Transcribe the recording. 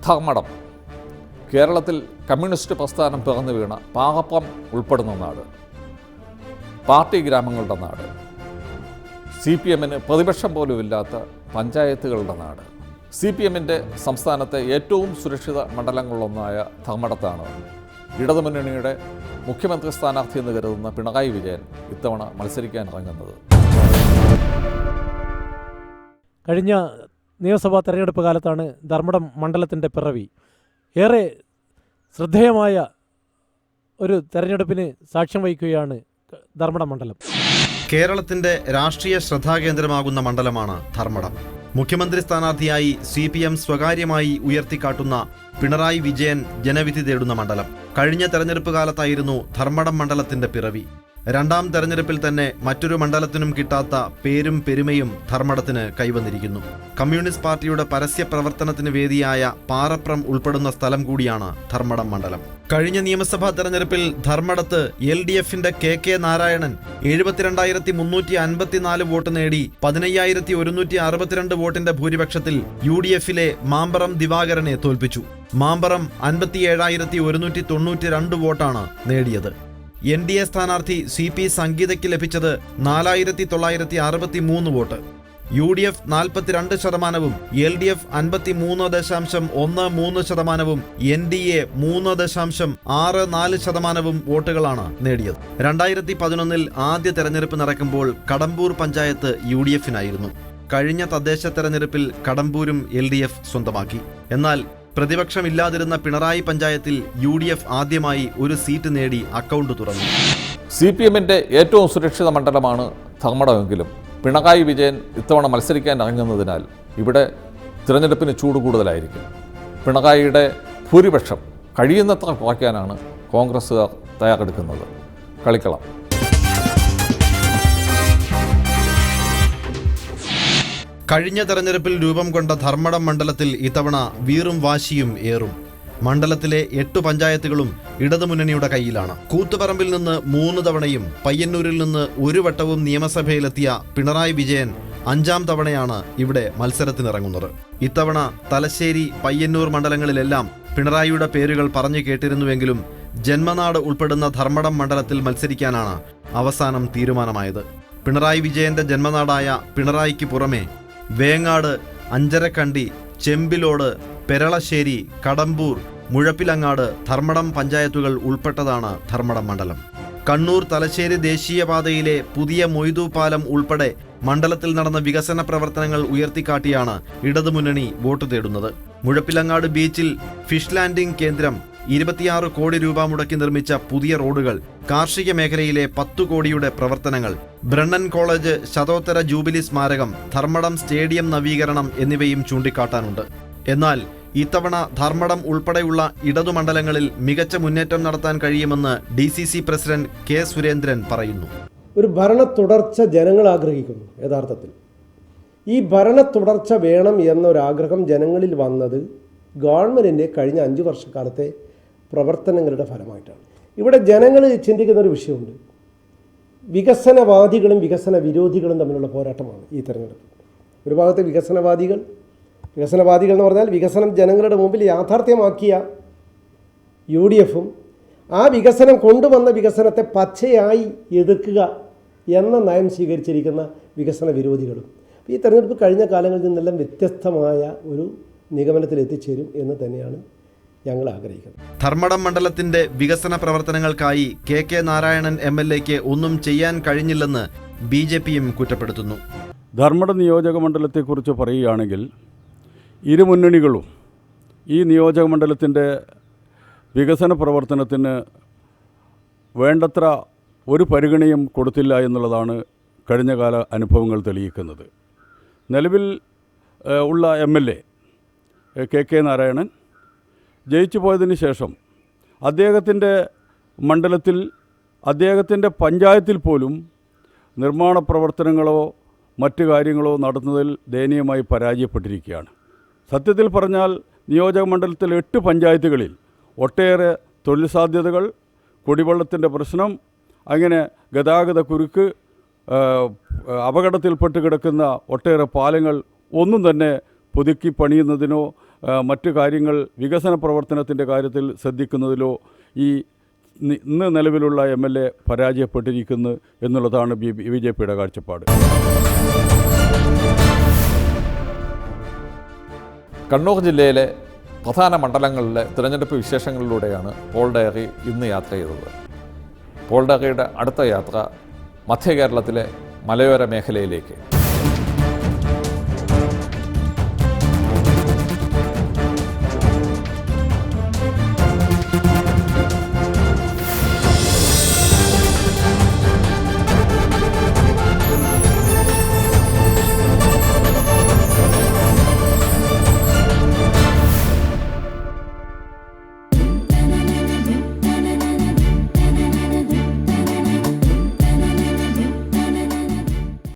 ധർമ്മടം കേരളത്തിൽ കമ്മ്യൂണിസ്റ്റ് പ്രസ്ഥാനം പിറന്നു വീണ പാറപ്രം ഉൾപ്പെടുന്ന നാട്, പാർട്ടി ഗ്രാമങ്ങളുടെ നാട്, CPM-ന് പ്രതിപക്ഷം പോലുമില്ലാത്ത പഞ്ചായത്തുകളുടെ നാട്. CPM-ൻ്റെ സംസ്ഥാനത്തെ ഏറ്റവും സുരക്ഷിത മണ്ഡലങ്ങളിലൊന്നായ ധർമ്മടത്താണ് ഇടതുമുന്നണിയുടെ മുഖ്യമന്ത്രി സ്ഥാനാർത്ഥി എന്ന് കരുതുന്ന പിണറായി വിജയൻ ഇത്തവണ മത്സരിക്കാൻ ഇറങ്ങുന്നത്. കഴിഞ്ഞ നിയമസഭാ തെരഞ്ഞെടുപ്പ് കാലത്താണ് ധർമ്മടം മണ്ഡലത്തിൻ്റെ പിറവി. ഏറെ ശ്രദ്ധേയമായ ഒരു തെരഞ്ഞെടുപ്പിന് സാക്ഷ്യം വഹിക്കുകയാണ് ധർമ്മടം മണ്ഡലം. കേരളത്തിന്റെ രാഷ്ട്രീയ ശ്രദ്ധാകേന്ദ്രമാകുന്ന മണ്ഡലമാണ് ധർമ്മടം. മുഖ്യമന്ത്രി സ്ഥാനാർത്ഥിയായി CPM സ്വകാര്യമായി ഉയർത്തിക്കാട്ടുന്ന പിണറായി വിജയൻ ജനവിധി തേടുന്ന മണ്ഡലം. കഴിഞ്ഞ തെരഞ്ഞെടുപ്പ് കാലത്തായിരുന്നു ധർമ്മടം മണ്ഡലത്തിന്റെ പിറവി. രണ്ടാം തെരഞ്ഞെടുപ്പിൽ തന്നെ മറ്റൊരു മണ്ഡലത്തിനും കിട്ടാത്ത പേരും പെരുമയും ധർമ്മടത്തിന് കൈവന്നിരിക്കുന്നു. കമ്മ്യൂണിസ്റ്റ് പാർട്ടിയുടെ പരസ്യ പ്രവർത്തനത്തിന് വേദിയായ പാറപ്രം ഉൾപ്പെടുന്ന സ്ഥലം കൂടിയാണ് ധർമ്മടം മണ്ഡലം. കഴിഞ്ഞ നിയമസഭാ തെരഞ്ഞെടുപ്പിൽ ധർമ്മടത്ത് LDF-ന്റെ KK നാരായണൻ 72,354 വോട്ട് നേടി 15,162 വോട്ടിന്റെ ഭൂരിപക്ഷത്തിൽ UDF-ലെ മാമ്പറം ദിവാകരനെ തോൽപ്പിച്ചു. മാമ്പറം 57,192 വോട്ടാണ് നേടിയത്. NDA സ്ഥാനാർത്ഥി CP സംഗീതയ്ക്ക് ലഭിച്ചത് 4,963 വോട്ട്. UDF 42%, LDF 53.13%, NDA 3.64% വോട്ടുകളാണ് നേടിയത്. 2011 ആദ്യ തെരഞ്ഞെടുപ്പ് നടക്കുമ്പോൾ കടമ്പൂർ പഞ്ചായത്ത് UDF-നായിരുന്നു. കഴിഞ്ഞ തദ്ദേശ തെരഞ്ഞെടുപ്പിൽ കടമ്പൂരും LDF സ്വന്തമാക്കി. എന്നാൽ പ്രതിപക്ഷമില്ലാതിരുന്ന പിണറായി പഞ്ചായത്തിൽ UDF ആദ്യമായി ഒരു സീറ്റ് നേടി അക്കൗണ്ട് തുറന്നു. CPM-ൻ്റെ ഏറ്റവും സുരക്ഷിത മണ്ഡലമാണ് ധർമ്മടമെങ്കിലും പിണറായി വിജയൻ ഇത്തവണ മത്സരിക്കാൻ ഇറങ്ങുന്നതിനാൽ ഇവിടെ തിരഞ്ഞെടുപ്പിന് ചൂട് കൂടുതലായിരിക്കും. പിണറായിയുടെ ഭൂരിപക്ഷം കഴിയുന്നത്ര കുറയ്ക്കാനാണ് കോൺഗ്രസ്സുകാർ തയ്യാറെടുക്കുന്നത്. കളിക്കളം. കഴിഞ്ഞ തെരഞ്ഞെടുപ്പിൽ രൂപം കൊണ്ട ധർമ്മടം മണ്ഡലത്തിൽ ഇത്തവണ വീറും വാശിയും ഏറും. മണ്ഡലത്തിലെ 8 പഞ്ചായത്തുകളും ഇടതുമുന്നണിയുടെ കയ്യിലാണ്. കൂത്തുപറമ്പിൽ നിന്ന് 3 തവണയും പയ്യന്നൂരിൽ നിന്ന് 1 വട്ടവും നിയമസഭയിലെത്തിയ പിണറായി വിജയൻ 5ാം തവണയാണ് ഇവിടെ മത്സരത്തിനിറങ്ങുന്നത്. ഇത്തവണ തലശ്ശേരി, പയ്യന്നൂർ മണ്ഡലങ്ങളിലെല്ലാം പിണറായിയുടെ പേരുകൾ പറഞ്ഞു കേട്ടിരുന്നുവെങ്കിലും ജന്മനാട് ഉൾപ്പെടുന്ന ധർമ്മടം മണ്ഡലത്തിൽ മത്സരിക്കാനാണ് അവസാനം തീരുമാനമായത്. പിണറായി വിജയന്റെ ജന്മനാടായ പിണറായിക്ക് പുറമെ വേങ്ങാട്, അഞ്ചരക്കണ്ടി, ചെമ്പിലോട്, പെരളശ്ശേരി, കടമ്പൂർ, മുഴപ്പിലങ്ങാട്, ധർമ്മടം പഞ്ചായത്തുകൾ ഉൾപ്പെട്ടതാണ് ധർമ്മടം മണ്ഡലം. കണ്ണൂർ തലശ്ശേരി ദേശീയപാതയിലെ പുതിയ മൊയ്തു പാലം ഉൾപ്പെടെ മണ്ഡലത്തിൽ നടന്ന വികസന പ്രവർത്തനങ്ങൾ ഉയർത്തിക്കാട്ടിയാണ് ഇടതുമുന്നണി വോട്ട് തേടുന്നത്. മുഴപ്പിലങ്ങാട് ബീച്ചിൽ ഫിഷ് ലാൻഡിംഗ് കേന്ദ്രം, 26 കോടി രൂപ മുടക്കി നിർമ്മിച്ച പുതിയ റോഡുകൾ, കാർഷിക മേഖലയിലെ 10 കോടിയുടെ പ്രവർത്തനങ്ങൾ, ബ്രണ്ണൻ കോളേജ് ശതോത്തര ജൂബിലി സ്മാരകം, ധർമ്മടം സ്റ്റേഡിയം നവീകരണം എന്നിവയും ചൂണ്ടിക്കാട്ടാനുണ്ട്. എന്നാൽ ഇത്തവണ ധർമ്മടം ഉൾപ്പെടെയുള്ള ഇടതുമണ്ഡലങ്ങളിൽ മികച്ച മുന്നേറ്റം നടത്താൻ കഴിയുമെന്ന് DCC പ്രസിഡന്റ് K. സുരേന്ദ്രൻ പറയുന്നു. ഒരു ഭരണ തുടർച്ച ജനങ്ങൾ ആഗ്രഹിക്കുന്നു. യഥാർത്ഥത്തിൽ ഈ ഭരണ തുടർച്ച വേണം എന്നൊരാഗ്രഹം ജനങ്ങളിൽ വന്നത് ഗവൺമെൻറ്റിൻ്റെ കഴിഞ്ഞ 5 വർഷക്കാലത്തെ പ്രവർത്തനങ്ങളുടെ ഫലമായിട്ടാണ്. ഇവിടെ ജനങ്ങൾ ചിന്തിക്കുന്ന ഒരു വിഷയമുണ്ട്. വികസനവാദികളും വികസന വിരോധികളും തമ്മിലുള്ള പോരാട്ടമാണ് ഈ തെരഞ്ഞെടുപ്പ്. ഒരു ഭാഗത്ത് വികസനവാദികൾ എന്ന് പറഞ്ഞാൽ വികസനം ജനങ്ങളുടെ മുമ്പിൽ യാഥാർത്ഥ്യമാക്കിയ UDF-ഉം ആ വികസനം കൊണ്ടുവന്ന വികസനത്തെ പച്ചയായി എതിർക്കുക എന്ന നയം സ്വീകരിച്ചിരിക്കുന്ന വികസന വിരോധികളും. ഈ തെരഞ്ഞെടുപ്പ് കഴിഞ്ഞ കാലങ്ങളിൽ നിന്നെല്ലാം വ്യത്യസ്തമായ ഒരു നിഗമനത്തിൽ എത്തിച്ചേരും എന്ന് തന്നെയാണ് ഞങ്ങൾ ആഗ്രഹിക്കുന്നത്. ധർമ്മടം മണ്ഡലത്തിന്റെ വികസന പ്രവർത്തനങ്ങൾക്കായി KK നാരായണൻ MLA-ക്ക് ഒന്നും ചെയ്യാൻ കഴിഞ്ഞില്ലെന്ന് BJP-യും കുറ്റപ്പെടുത്തുന്നു. ധർമ്മടം നിയോജക മണ്ഡലത്തെക്കുറിച്ച് പറയുകയാണെങ്കിൽ ഇരു മുന്നണികളും ഈ നിയോജക മണ്ഡലത്തിൻ്റെ വികസന പ്രവർത്തനത്തിന് വേണ്ടത്ര ഒരു പരിഗണനയും കൊടുത്തില്ല എന്നുള്ളതാണ് കഴിഞ്ഞകാല അനുഭവങ്ങൾ തെളിയിക്കുന്നത്. നിലവിൽ ഉള്ള MLA KK നാരായണൻ ജയിച്ചു പോയതിന് ശേഷം അദ്ദേഹത്തിൻ്റെ മണ്ഡലത്തിൽ, അദ്ദേഹത്തിൻ്റെ പഞ്ചായത്തിൽ പോലും നിർമ്മാണ പ്രവർത്തനങ്ങളോ മറ്റു കാര്യങ്ങളോ നടത്തുന്നതിൽ ദയനീയമായി പരാജയപ്പെട്ടിരിക്കുകയാണ്. സത്യത്തിൽ പറഞ്ഞാൽ നിയോജക മണ്ഡലത്തിൽ 8 പഞ്ചായത്തുകളിൽ ഒട്ടേറെ തൊഴിൽ സാധ്യതകൾ, കുടിവെള്ളത്തിൻ്റെ പ്രശ്നം, അങ്ങനെ ഗതാഗത കുരുക്ക്, അപകടത്തിൽപ്പെട്ട് കിടക്കുന്ന ഒട്ടേറെ പാലങ്ങൾ ഒന്നും തന്നെ പുതുക്കി പണിയുന്നതിനോ മറ്റു കാര്യങ്ങൾ വികസന പ്രവർത്തനത്തിൻ്റെ കാര്യത്തിൽ ശ്രദ്ധിക്കുന്നതിലോ ഇന്ന് നിലവിലുള്ള MLA പരാജയപ്പെട്ടിരിക്കുന്നു എന്നുള്ളതാണ് BJPയുടെ കാഴ്ചപ്പാട്. കണ്ണൂർ ജില്ലയിലെ പ്രധാന മണ്ഡലങ്ങളിലെ തിരഞ്ഞെടുപ്പ് വിശേഷങ്ങളിലൂടെയാണ് പോൾ ഡയറി ഇന്ന് യാത്ര ചെയ്തത്. പോൾ ഡയറിയുടെ അടുത്ത യാത്ര മധ്യ കേരളത്തിലെ മലയോര മേഖലയിലേക്ക്.